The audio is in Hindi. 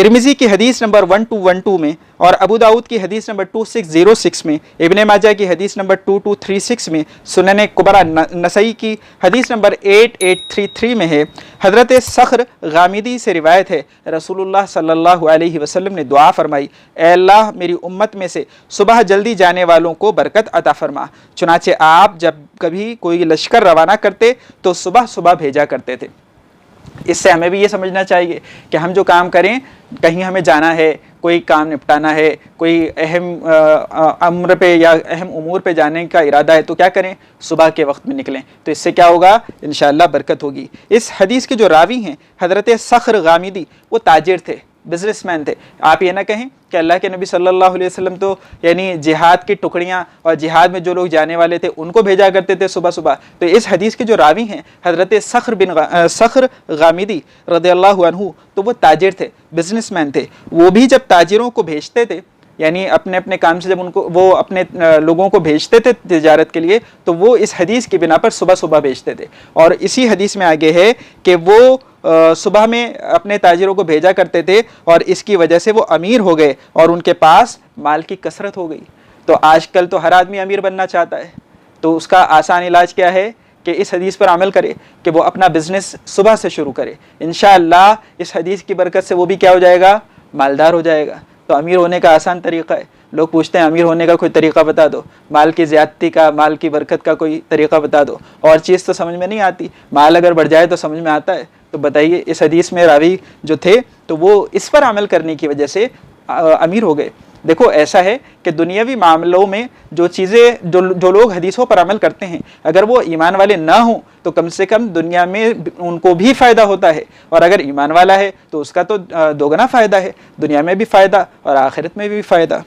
तिरमिज़ी की हदीस नंबर 1212 में और अबू दाऊद की हदीस नंबर 2606 में, इब्ने माजा की हदीस नंबर 2236 में, सुनन कुबरा नसई की हदीस नंबर 8833 में है। हज़रत सख्र गामिदी से रिवायत है, रसूलुल्लाह सल्लल्लाहु अलैहि वसल्लम ने दुआ फरमाई, ऐ अल्लाह मेरी उम्मत में से सुबह जल्दी जाने वालों को बरकत अता फरमा। चुनाचे आप जब कभी कोई लश्कर रवाना करते तो सुबह सुबह भेजा करते थे। इससे हमें भी ये समझना चाहिए कि हम जो काम करें, कहीं हमें जाना है, कोई काम निपटाना है, कोई अहम अम्र पे या अहम उमूर पे जाने का इरादा है, तो क्या करें, सुबह के वक्त में निकलें। तो इससे क्या होगा, इंशाअल्लाह बरकत होगी। इस हदीस के जो रावी हैं हज़रत सख्र गामिदी, वो ताजिर थे, बिजनेसमैन थे। आप ये ना कहें कि अल्लाह के नबी सल्लल्लाहु अलैहि वसल्लम तो यानी जिहाद की टुकड़ियाँ और जिहाद में जो लोग जाने वाले थे उनको भेजा करते थे सुबह सुबह। तो इस हदीस के जो रावी हैं हज़रत सख्र गामिदी रज़ियल्लाहु अन्हु, तो वो ताजिर थे, बिजनेसमैन थे। वो भी जब ताजिरों को भेजते थे, यानी अपने अपने काम से जब उनको वो अपने लोगों को भेजते थे तिजारत के लिए, तो वो इस हदीस की बिना पर सुबह सुबह भेजते थे। और इसी हदीस में आगे है कि वो सुबह में अपने ताजिरों को भेजा करते थे और इसकी वजह से वो अमीर हो गए और उनके पास माल की कसरत हो गई। तो आजकल तो हर आदमी अमीर बनना चाहता है, तो उसका आसान इलाज क्या है कि इस हदीस पर अमल करे कि वो अपना बिजनेस सुबह से शुरू करे। इंशाअल्लाह इस हदीस की बरकत से वो भी क्या हो जाएगा, मालदार हो जाएगा। तो अमीर होने का आसान तरीक़ा है। लोग पूछते हैं अमीर होने का कोई तरीक़ा बता दो, माल की ज़्यादती का, माल की बरकत का कोई तरीक़ा बता दो। और चीज़ तो समझ में नहीं आती, माल अगर बढ़ जाए तो समझ में आता है। तो बताइए, इस हदीस में रावी जो थे तो वो इस पर अमल करने की वजह से अमीर हो गए। देखो, ऐसा है कि दुनियावी मामलों में जो चीज़ें जो लोग हदीसों पर अमल करते हैं, अगर वो ईमान वाले ना हों तो कम से कम दुनिया में उनको भी फ़ायदा होता है, और अगर ईमान वाला है तो उसका तो दोगुना फ़ायदा है, दुनिया में भी फ़ायदा और आखिरत में भी फ़ायदा।